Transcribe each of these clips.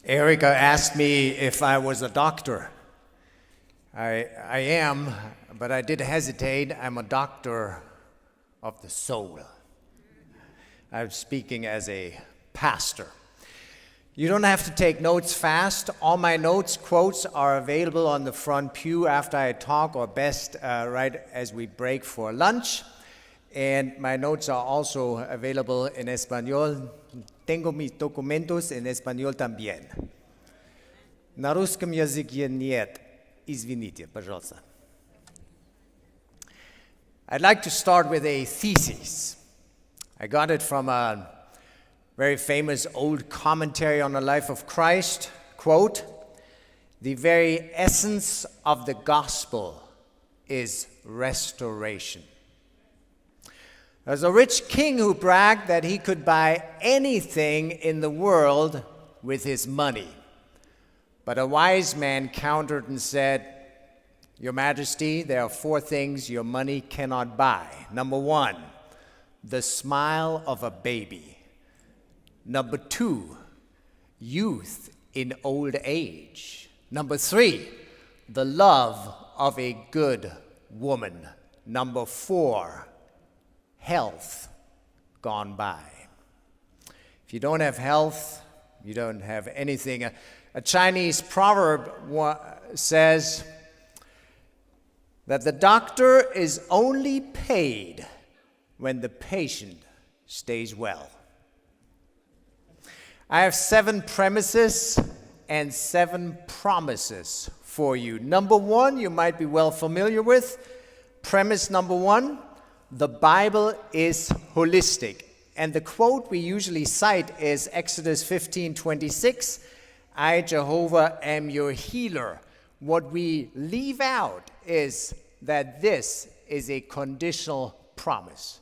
Erica asked me if I was a doctor. I am, but I did hesitate. I'm a doctor of the soul. I'm speaking as a pastor. You don't have to take notes fast. All my notes, quotes are available on the front pew after I talk, or best right as we break for lunch. And my notes are also available in español. Tengo mis documentos en español también. На русском языке нет. Извините, пожалуйста. I'd like to start with a thesis. I got it from a very famous old commentary on the life of Christ. Quote, "The very essence of the gospel is restoration." There's a rich king who bragged that he could buy anything in the world with his money. But a wise man countered and said, "Your Majesty, there are 4 things your money cannot buy. Number 1, the smile of a baby. Number 2, youth in old age. Number 3, the love of a good woman. Number 4, health gone by." If you don't have health, you don't have anything. A Chinese proverb says that the doctor is only paid when the patient stays well. I have 7 premises and 7 promises for you. Number 1, you might be well familiar with. Premise number 1, the Bible is holistic. And the quote we usually cite is Exodus 15:26, "I, Jehovah, am your healer." What we leave out is that this is a conditional promise.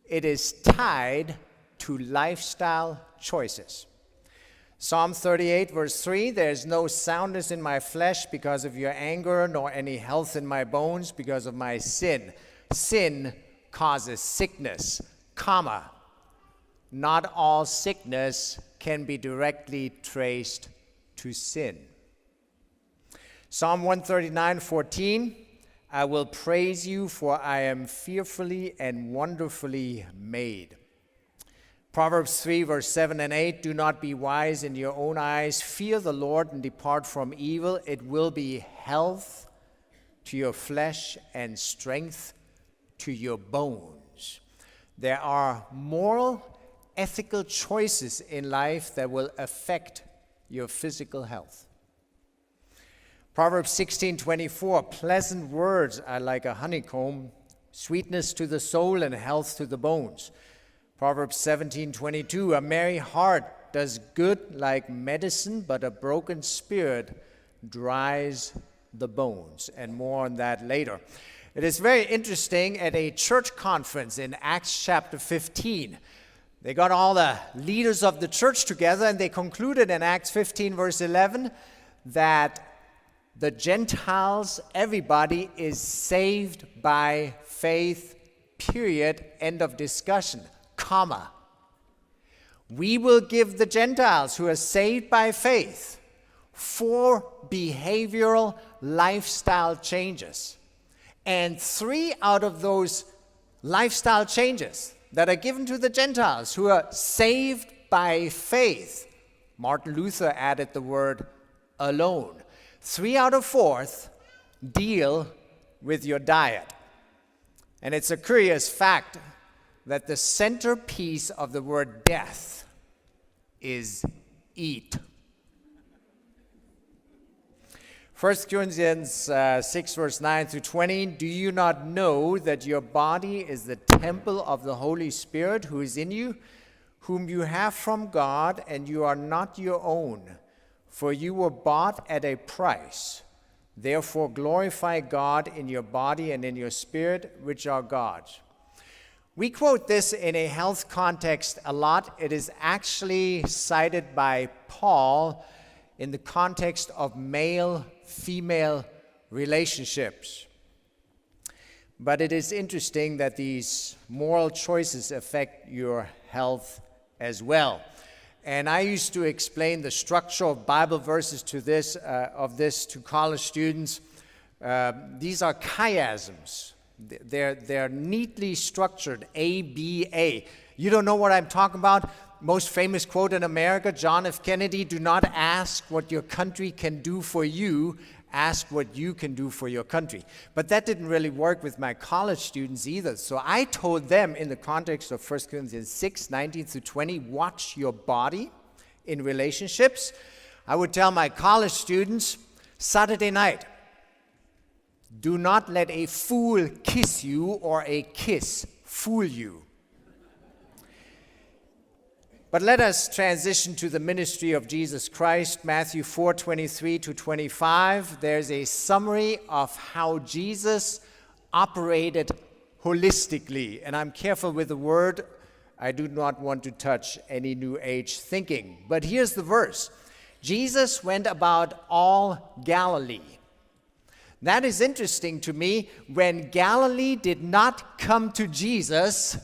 It is tied to lifestyle choices. Psalm 38, verse 3, "There's no soundness in my flesh because of your anger, nor any health in my bones because of my sin." Sin causes sickness, comma. Not all sickness can be directly traced to sin. Psalm 139:14, "I will praise you, for I am fearfully and wonderfully made." Proverbs 3, verse 7 and 8, "Do not be wise in your own eyes. Fear the Lord and depart from evil. It will be health to your flesh and strength to your bones." There are moral, ethical choices in life that will affect your physical health. Proverbs 16:24, "Pleasant words are like a honeycomb, sweetness to the soul and health to the bones." Proverbs 17:22, "A merry heart does good like medicine, but a broken spirit dries the bones." And more on that later. It is very interesting, at a church conference in Acts chapter 15, they got all the leaders of the church together, and they concluded in Acts 15, verse 11, that the Gentiles, everybody, is saved by faith, period, end of discussion, comma. We will give the Gentiles who are saved by faith 4 behavioral lifestyle changes. And 3 out of those lifestyle changes that are given to the Gentiles who are saved by faith, Martin Luther added the word alone. 3 out of 4 deal with your diet. And it's a curious fact that the centerpiece of the word death is eat. 1 Corinthians 6, verse 9 through 20, "Do you not know that your body is the temple of the Holy Spirit who is in you, whom you have from God, and you are not your own? For you were bought at a price. Therefore glorify God in your body and in your spirit, which are God's." We quote this in a health context a lot. It is actually cited by Paul in the context of male-female relationships. But it is interesting that these moral choices affect your health as well. And I used to explain the structure of Bible verses to to college students. These are chiasms. They're neatly structured, A, B, A. You don't know what I'm talking about? Most famous quote in America, John F. Kennedy, do not ask what your country can do for you, ask what you can do for your country. But that didn't really work with my college students either. So I told them in the context of 1 Corinthians 6, 19 through 20, watch your body in relationships. I would tell my college students, Saturday night, do not let a fool kiss you or a kiss fool you. But let us transition to the ministry of Jesus Christ, Matthew 4:23 to 25. There's a summary of how Jesus operated holistically. And I'm careful with the word. I do not want to touch any New Age thinking. But here's the verse. Jesus went about all Galilee. That is interesting to me. When Galilee did not come to Jesus,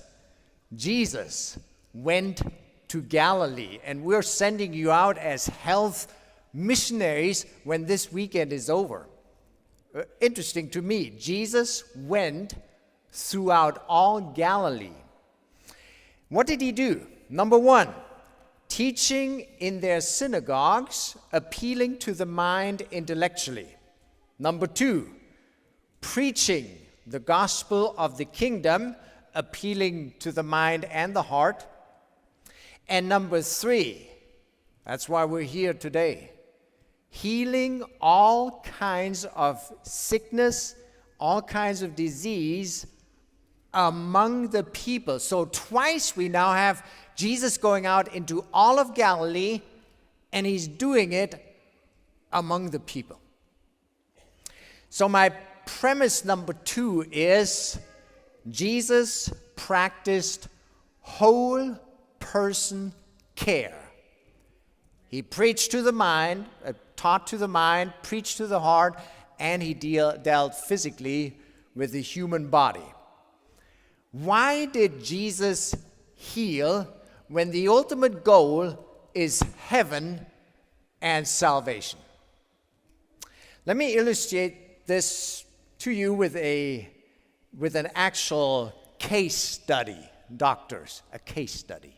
Jesus went to Galilee. And we're sending you out as health missionaries when this weekend is over. Interesting to me. Jesus went throughout all Galilee. What did he do? Number one, teaching in their synagogues, appealing to the mind intellectually. Number two, preaching the gospel of the kingdom, appealing to the mind and the heart. And number three, that's why we're here today, healing all kinds of sickness, all kinds of disease among the people. So twice we now have Jesus going out into all of Galilee, and he's doing it among the people. So my premise number two is Jesus practiced whole person care. He preached to the mind, taught to the mind, preached to the heart, and he dealt physically with the human body. Why did Jesus heal when the ultimate goal is heaven and salvation? Let me illustrate this to you with an actual case study, doctors, a case study.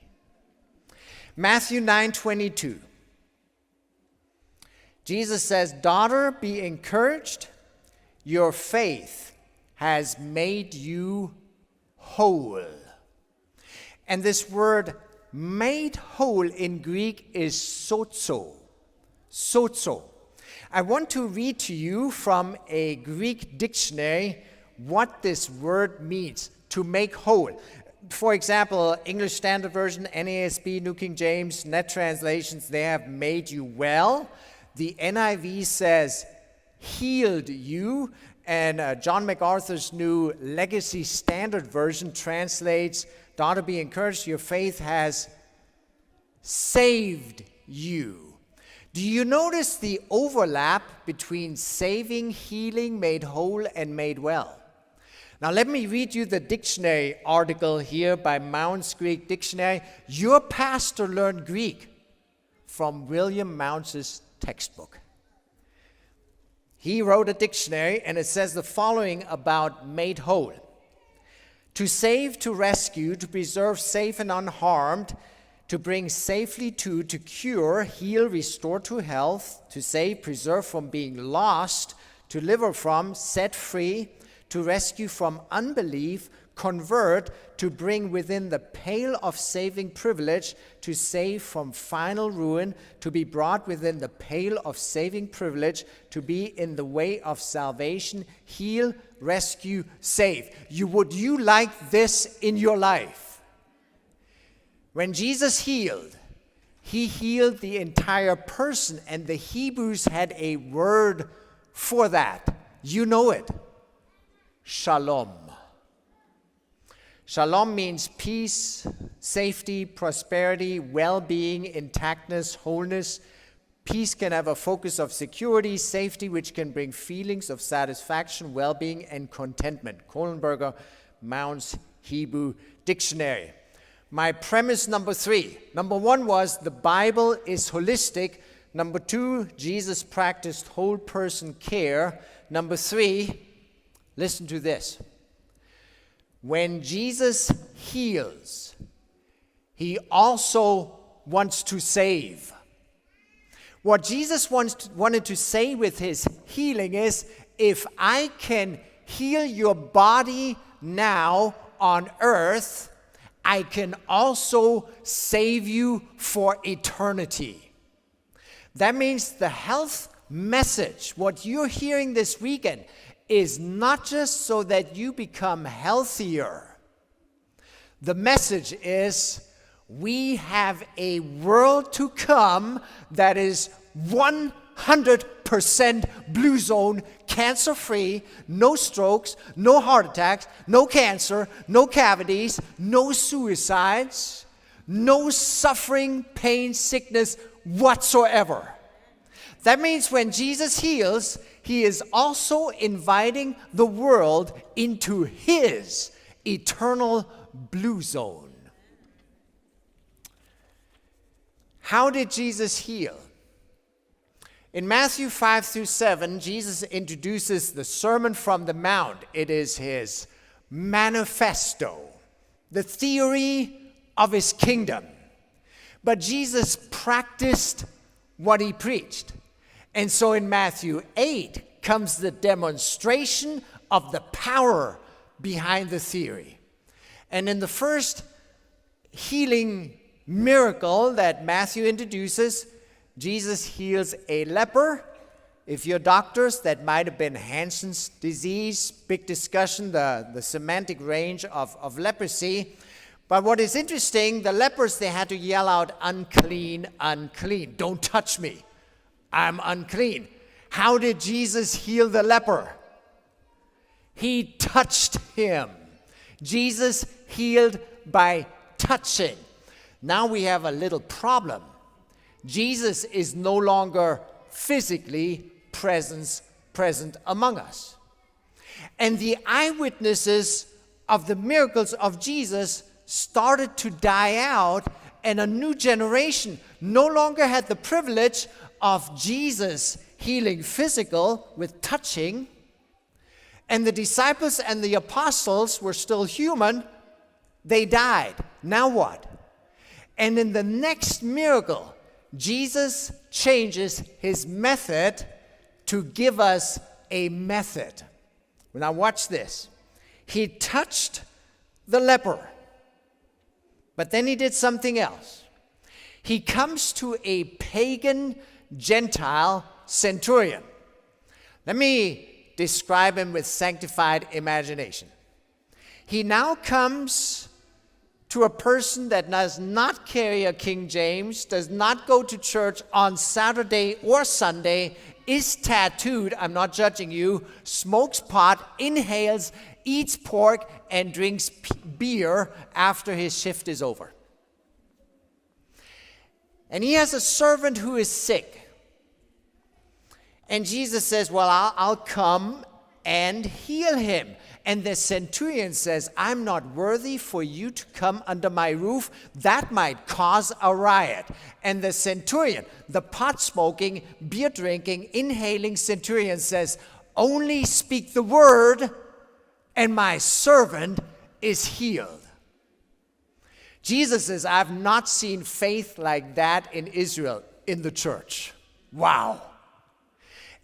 Matthew 9:22. Jesus says, "Daughter, be encouraged. Your faith has made you whole." And this word made whole in Greek is sozo. Sozo. I want to read to you from a Greek dictionary what this word means, to make whole. For example, English Standard Version, NASB, New King James, Net Translations, they have made you well. The NIV says healed you, and John MacArthur's New Legacy Standard Version translates, "Daughter, be encouraged, your faith has saved you." Do you notice the overlap between saving, healing, made whole, and made well? Now let me read you the dictionary article here by Mounce Greek Dictionary. Your pastor learned Greek from William Mounce's textbook. He wrote a dictionary, and it says the following about made whole. To save, to rescue, to preserve safe and unharmed, to bring safely to cure, heal, restore to health, to save, preserve from being lost, to deliver from, set free, to rescue from unbelief, convert, to bring within the pale of saving privilege, to save from final ruin, to be brought within the pale of saving privilege, to be in the way of salvation, heal, rescue, save. Would you like this in your life? When Jesus healed, he healed the entire person, and the Hebrews had a word for that. You know it. Shalom. Shalom means peace, safety, prosperity, well-being, intactness, wholeness. Peace can have a focus of security, safety, which can bring feelings of satisfaction, well-being, and contentment. Kohlenberger, Mounce Hebrew Dictionary. my premise number 3. Number 1 was the Bible is holistic. Number 2, Jesus practiced whole person care. Number 3, listen to this. When Jesus heals, he also wants to save. What Jesus wanted to say with his healing is, if I can heal your body now on earth, I can also save you for eternity. That means the health message, what you're hearing this weekend, is not just so that you become healthier. The message is, we have a world to come that is 100% blue zone, cancer-free, no strokes, no heart attacks, no cancer, no cavities, no suicides, no suffering, pain, sickness whatsoever. That means when Jesus heals, he is also inviting the world into his eternal blue zone. How did Jesus heal? In Matthew 5 through 7, Jesus introduces the Sermon from the Mount. It is his manifesto, the theory of his kingdom. But Jesus practiced what he preached. And so in Matthew 8 comes the demonstration of the power behind the theory. And in the first healing miracle that Matthew introduces, Jesus heals a leper. If you're doctors, that might have been Hansen's disease. Big discussion, the semantic range of leprosy. But what is interesting, the lepers, they had to yell out, unclean, unclean. Don't touch me. I'm unclean. How did Jesus heal the leper? He touched him. Jesus healed by touching. Now we have a little problem. Jesus is no longer physically present among us. And the eyewitnesses of the miracles of Jesus started to die out, and a new generation no longer had the privilege of Jesus healing physical with touching. And the disciples and the apostles were still human. They died. Now what? And in the next miracle, Jesus changes his method to give us a method. Now watch this. He touched the leper, but then he did something else. He comes to a pagan Gentile centurion. Let me describe him with sanctified imagination. He now comes to a person that does not carry a King James, does not go to church on Saturday or Sunday, is tattooed, I'm not judging you, smokes pot, inhales, eats pork, and drinks beer after his shift is over. And he has a servant who is sick. And Jesus says, well, I'll come and heal him. And the centurion says, I'm not worthy for you to come under my roof. That might cause a riot. And the centurion, the pot-smoking, beer-drinking, inhaling centurion says, only speak the word and my servant is healed. Jesus says, I've not seen faith like that in Israel, in the church. Wow.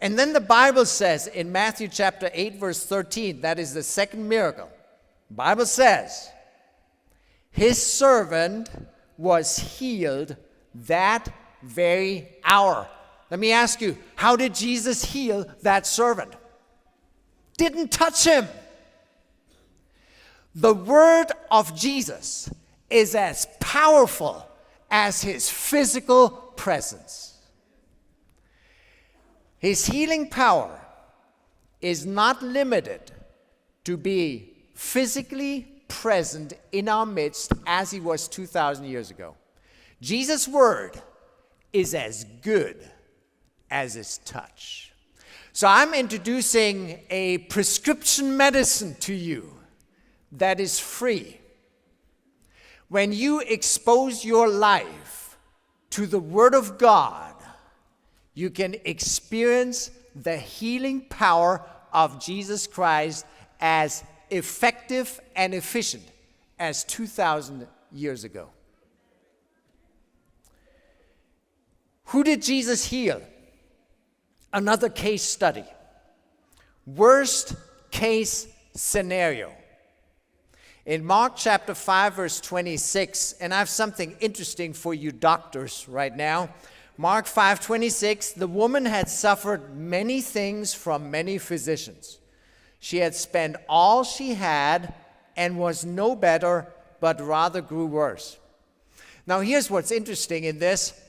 And then the Bible says in Matthew chapter 8, verse 13, that is the second miracle. The Bible says, his servant was healed that very hour. Let me ask you, how did Jesus heal that servant? Didn't touch him. The word of Jesus is as powerful as his physical presence. His healing power is not limited to be physically present in our midst as he was 2,000 years ago. Jesus' word is as good as his touch. So I'm introducing a prescription medicine to you that is free. When you expose your life to the Word of God, you can experience the healing power of Jesus Christ as effective and efficient as 2,000 years ago. Who did Jesus heal? Another case study. Worst case scenario. In Mark chapter 5, verse 26, and I have something interesting for you doctors right now. Mark 5:26, the woman had suffered many things from many physicians. She had spent all she had and was no better, but rather grew worse. Now here's what's interesting in this.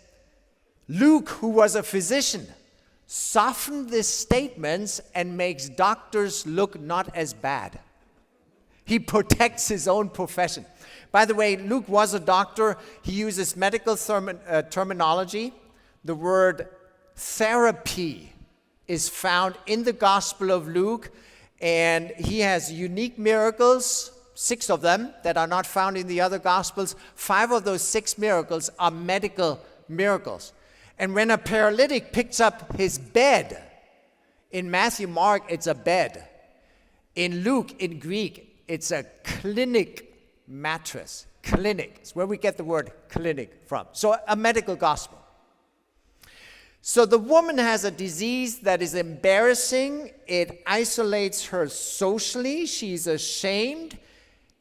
Luke, who was a physician, softened these statements and makes doctors look not as bad. He protects his own profession. By the way, Luke was a doctor. He uses medical terminology. The word therapy is found in the Gospel of Luke, and he has unique miracles, 6 of them that are not found in the other Gospels. 5 of those 6 miracles are medical miracles. And when a paralytic picks up his bed, in Matthew, Mark, it's a bed. In Luke, in Greek, it's a clinic mattress. Clinic. It's where we get the word clinic from. So a medical gospel. So the woman has a disease that is embarrassing. It isolates her socially. She's ashamed.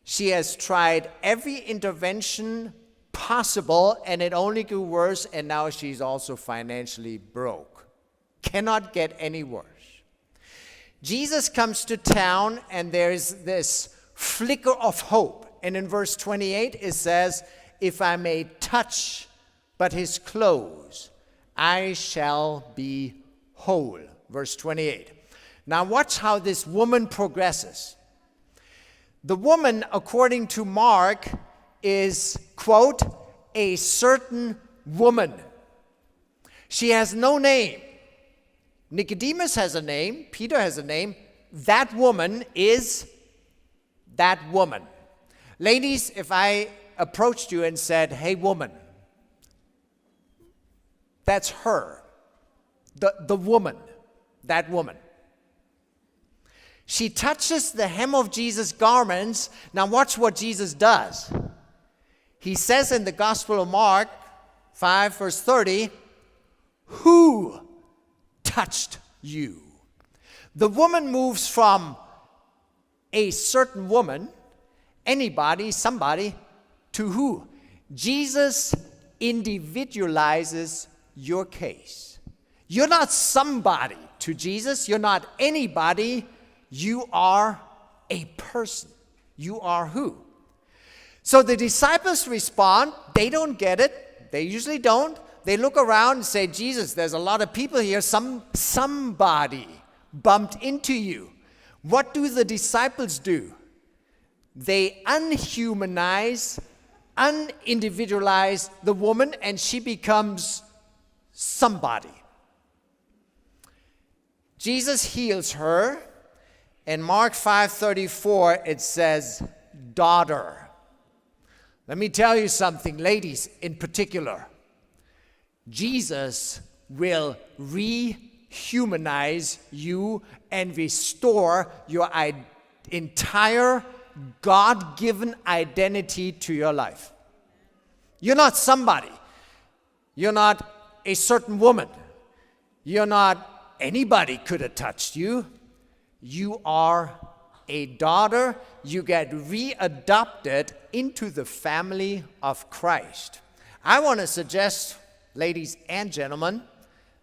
She has tried every intervention possible, and it only grew worse, and now she's also financially broke. Cannot get any worse. Jesus comes to town, and there's this flicker of hope. And in verse 28, it says, "If I may touch but his clothes, I shall be whole." Verse 28. Now watch how this woman progresses. The woman, according to Mark, is, quote, "a certain woman." She has no name. Nicodemus has a name. Peter has a name. That woman is that woman. Ladies, if I approached you and said, "Hey, woman," that's her. The woman. That woman. She touches the hem of Jesus' garments. Now watch what Jesus does. He says in the Gospel of Mark 5, verse 30, "Who touched you?" The woman moves from a certain woman, anybody, somebody, to who? Jesus individualizes your case. You're not somebody to Jesus. You're not anybody. You are a person. You are who? So the disciples respond. They don't get it. They usually don't. They look around and say, "Jesus, there's a lot of people here. Somebody bumped into you." What do the disciples do? They unhumanize, unindividualize the woman, and she becomes somebody. Jesus heals her. In Mark 5:34, it says, "Daughter." Let me tell you something, ladies in particular. Jesus will rehumanize you and restore your entire God-given identity to your life. You're not somebody. You're not a certain woman. You're not anybody could have touched you. You are a daughter. You get readopted into the family of Christ. I want to suggest, ladies and gentlemen,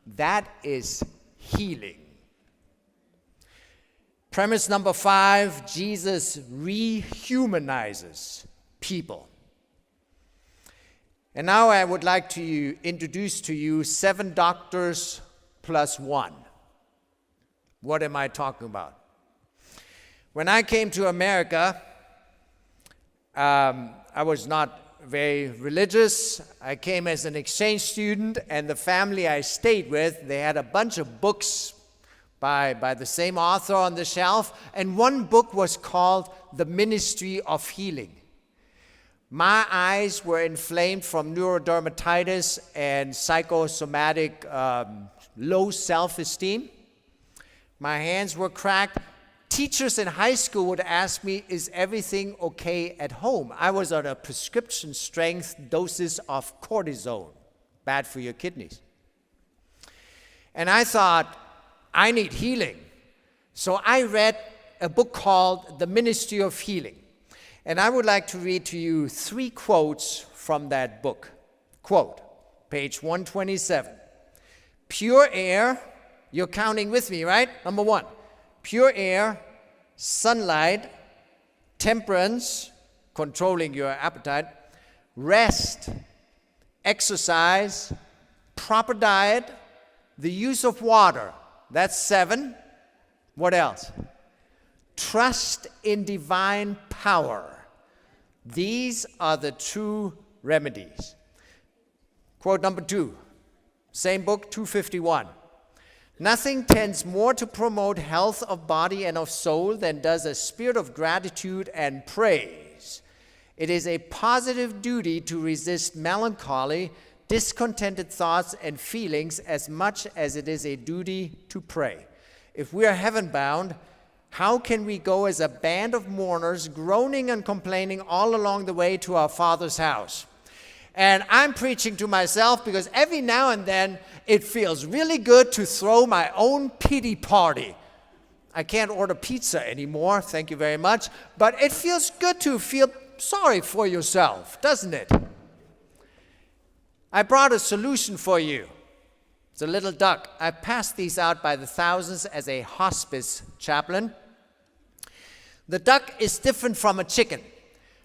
that is healing. Premise number 5, Jesus rehumanizes people. And now I would like to introduce to you 7 doctors plus 1. What am I talking about? When I came to America, I was not very religious. I came as an exchange student, and the family I stayed with, they had a bunch of books by the same author on the shelf, and one book was called The Ministry of Healing. My eyes were inflamed from neurodermatitis and psychosomatic low self-esteem. My hands were cracked. Teachers in high school would ask me, is everything okay at home? I was on a prescription strength doses of cortisone, bad for your kidneys. And I thought, I need healing. So I read a book called The Ministry of Healing. And I would like to read to you 3 quotes from that book. Quote, page 127. Pure air, you're counting with me, right? Number 1, pure air, sunlight, temperance, controlling your appetite, rest, exercise, proper diet, the use of water. That's 7. What else? Trust in divine power. These are the true remedies. Quote number 2, same book, 251. Nothing tends more to promote health of body and of soul than does a spirit of gratitude and praise. It is a positive duty to resist melancholy, discontented thoughts and feelings as much as it is a duty to pray. If we are heaven-bound, how can we go as a band of mourners, groaning and complaining all along the way to our Father's house? And I'm preaching to myself because every now and then it feels really good to throw my own pity party. I can't order pizza anymore, thank you very much, but it feels good to feel sorry for yourself, doesn't it? I brought a solution for you. It's a little duck. I passed these out by the thousands as a hospice chaplain. The duck is different from a chicken.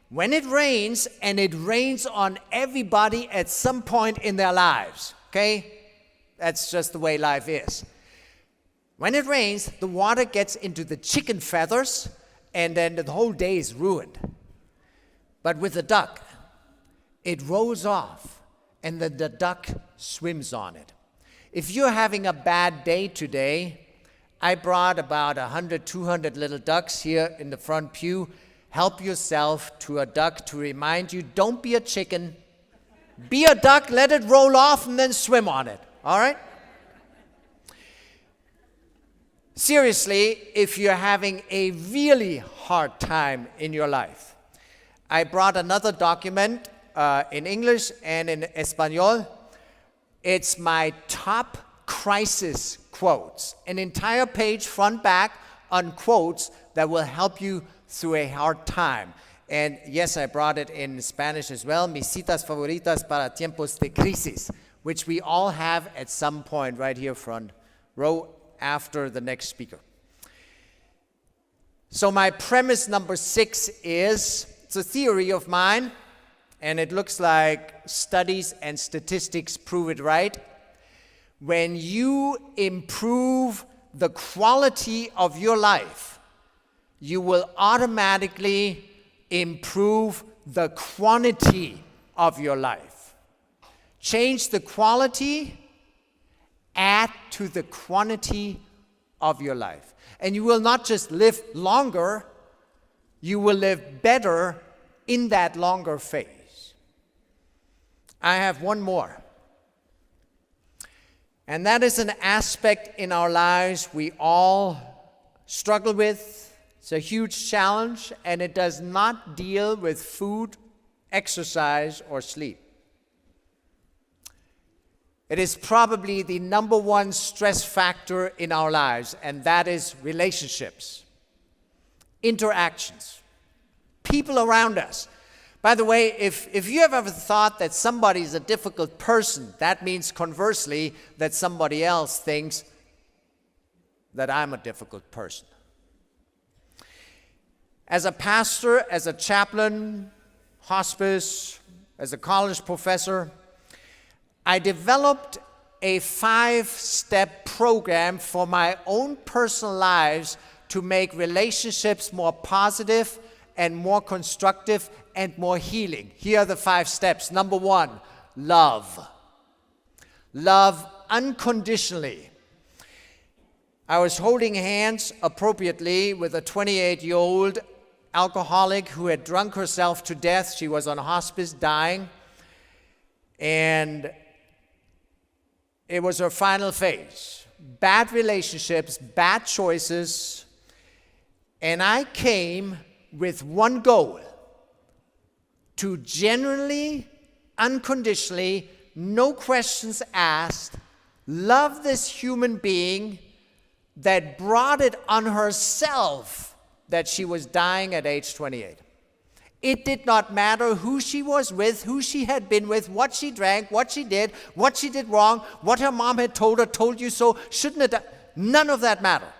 When it rains, and it rains on everybody at some point in their lives, okay? That's just the way life is. When it rains, the water gets into the chicken feathers, and then the whole day is ruined. But with the duck, it rolls off, and the duck swims on it. If you're having a bad day today, I brought about 100, 200 little ducks here in the front pew. Help yourself to a duck to remind you, don't be a chicken. Be a duck, let it roll off, and then swim on it. All right? Seriously, if you're having a really hard time in your life, I brought another document in English and in Espanol. It's my top crisis quotes, an entire page front back on quotes that will help you through a hard time. And yes, I brought it in Spanish as well, mis citas favoritas para tiempos de crisis, which we all have at some point right here front row after the next speaker. So my premise number 6 is, it's a theory of mine, and it looks like studies and statistics prove it right. When you improve the quality of your life, you will automatically improve the quantity of your life. Change the quality, add to the quantity of your life. And you will not just live longer, you will live better in that longer phase. I have one more. And that is an aspect in our lives we all struggle with. It's a huge challenge, and it does not deal with food, exercise, or sleep. It is probably the number 1 stress factor in our lives, and that is relationships, interactions, people around us. By the way, if you have ever thought that somebody is a difficult person, that means conversely that somebody else thinks that I'm a difficult person. As a pastor, as a chaplain, hospice, as a college professor, I developed a 5-step program for my own personal lives to make relationships more positive and more constructive and more healing. Here are the 5 steps. Number 1, love. Love unconditionally. I was holding hands appropriately with a 28-year-old alcoholic who had drunk herself to death. She was on hospice dying. And it was her final phase. Bad relationships, bad choices. And I came with one goal: to genuinely, unconditionally, no questions asked, love this human being that brought it on herself that she was dying at age 28. It did not matter who she was with, who she had been with, what she drank, what she did wrong, what her mom had told her, told you so, shouldn't have done. None of that mattered.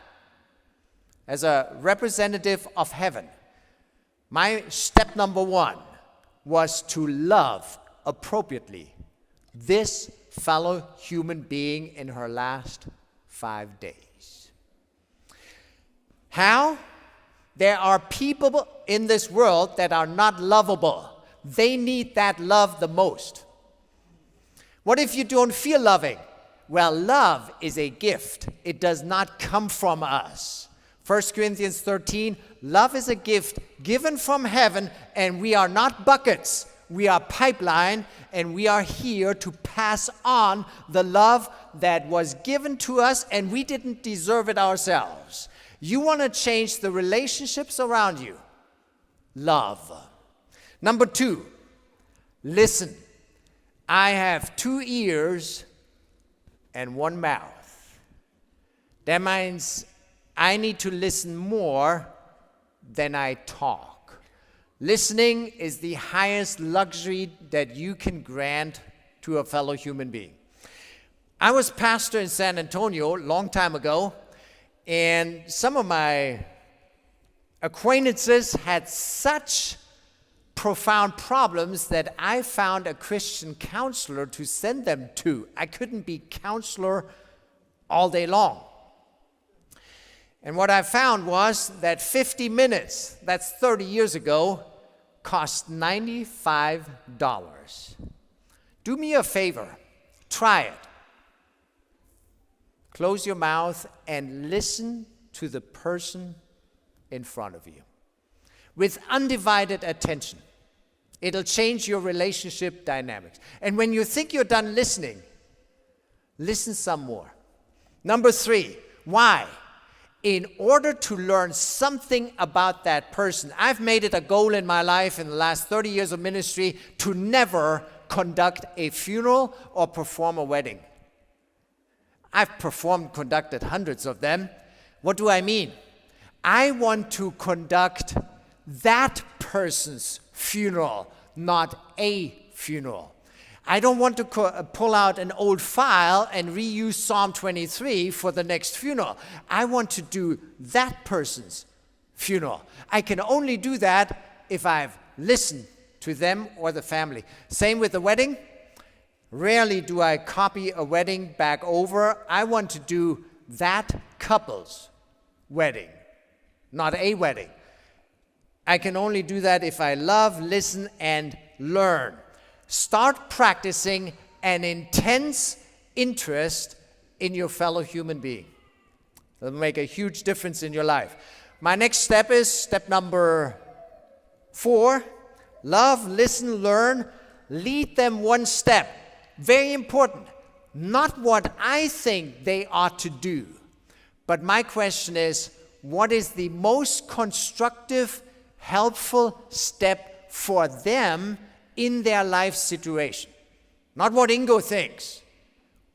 As a representative of heaven, my step number one was to love appropriately this fellow human being in her last 5 days. How? There are people in this world that are not lovable. They need that love the most. What if you don't feel loving? Well, love is a gift. It does not come from us. 1 Corinthians 13, love is a gift given from heaven, and we are not buckets. We are pipeline, and we are here to pass on the love that was given to us, and we didn't deserve it ourselves. You want to change the relationships around you? Love. Number 2, listen. I have 2 ears and 1 mouth. That means I need to listen more than I talk. Listening is the highest luxury that you can grant to a fellow human being. I was pastor in San Antonio a long time ago, and some of my acquaintances had such profound problems that I found a Christian counselor to send them to. I couldn't be counselor all day long. And what I found was that 50 minutes, that's 30 years ago, cost $95. Do me a favor, try it. Close your mouth and listen to the person in front of you with undivided attention. It'll change your relationship dynamics. And when you think you're done listening, listen some more. Number 3, why? In order to learn something about that person, I've made it a goal in my life in the last 30 years of ministry to never conduct a funeral or perform a wedding. I've conducted hundreds of them. What do I mean? I want to conduct that person's funeral, not a funeral. I don't want to pull out an old file and reuse Psalm 23 for the next funeral. I want to do that person's funeral. I can only do that if I've listened to them or the family. Same with the wedding. Rarely do I copy a wedding back over. I want to do that couple's wedding, not a wedding. I can only do that if I love, listen, and learn. Start practicing an intense interest in your fellow human being. It'll make a huge difference in your life. My next step is step number 4. Love, listen, learn. Lead them one step. Very important. Not what I think they ought to do, but my question is, what is the most constructive, helpful step for them in their life situation? Not what Ingo thinks.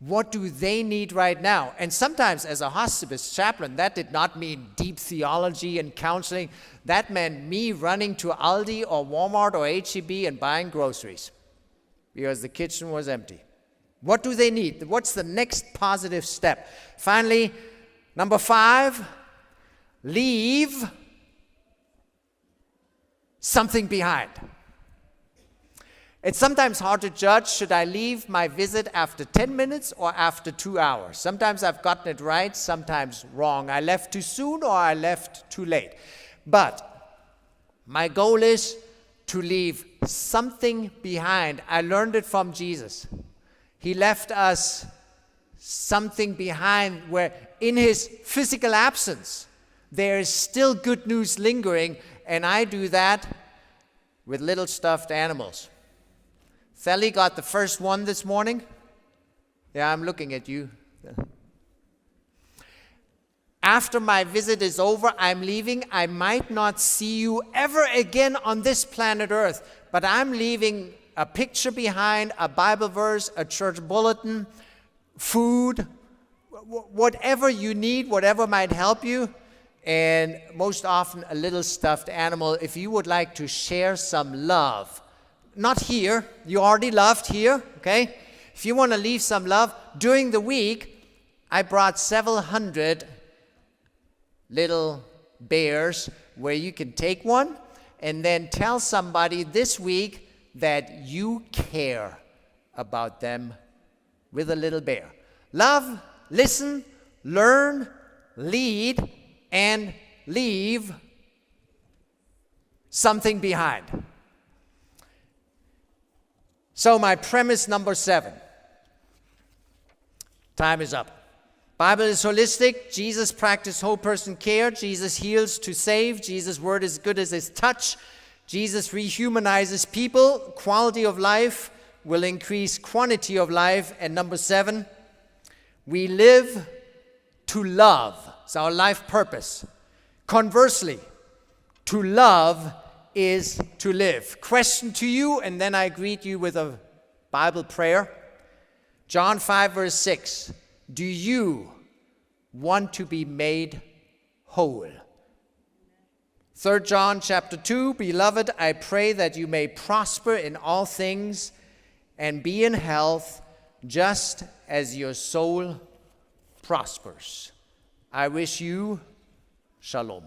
What do they need right now? And sometimes as a hospice chaplain, that did not mean deep theology and counseling. That meant me running to Aldi or Walmart or H-E-B and buying groceries because the kitchen was empty. What do they need? What's the next positive step? Finally, number 5, leave something behind. It's sometimes hard to judge, should I leave my visit after 10 minutes or after 2 hours? Sometimes I've gotten it right, sometimes wrong. I left too soon or I left too late. But my goal is to leave something behind. I learned it from Jesus. He left us something behind where in his physical absence, there is still good news lingering, and I do that with little stuffed animals. Sally got the first one this morning. Yeah, I'm looking at you. After my visit is over, I'm leaving. I might not see you ever again on this planet Earth, but I'm leaving a picture behind, a Bible verse, a church bulletin, food, whatever you need, whatever might help you, and most often a little stuffed animal. If you would like to share some love, not here, you already loved here, okay? If you want to leave some love, during the week, I brought several hundred little bears where you can take one and then tell somebody this week that you care about them with a little bear. Love, listen, learn, lead, and leave something behind. So my premise number 7. Time is up. Bible is holistic. Jesus practiced whole person care. Jesus heals to save. Jesus' word is good as his touch. Jesus rehumanizes people. Quality of life will increase quantity of life. And number 7, we live to love. It's our life purpose. Conversely, to love is to live. Question to you, and then I greet you with a Bible prayer. John 5, verse 6. Do you want to be made whole? 3 John chapter 2, Beloved, I pray that you may prosper in all things and be in health, just as your soul prospers. I wish you shalom.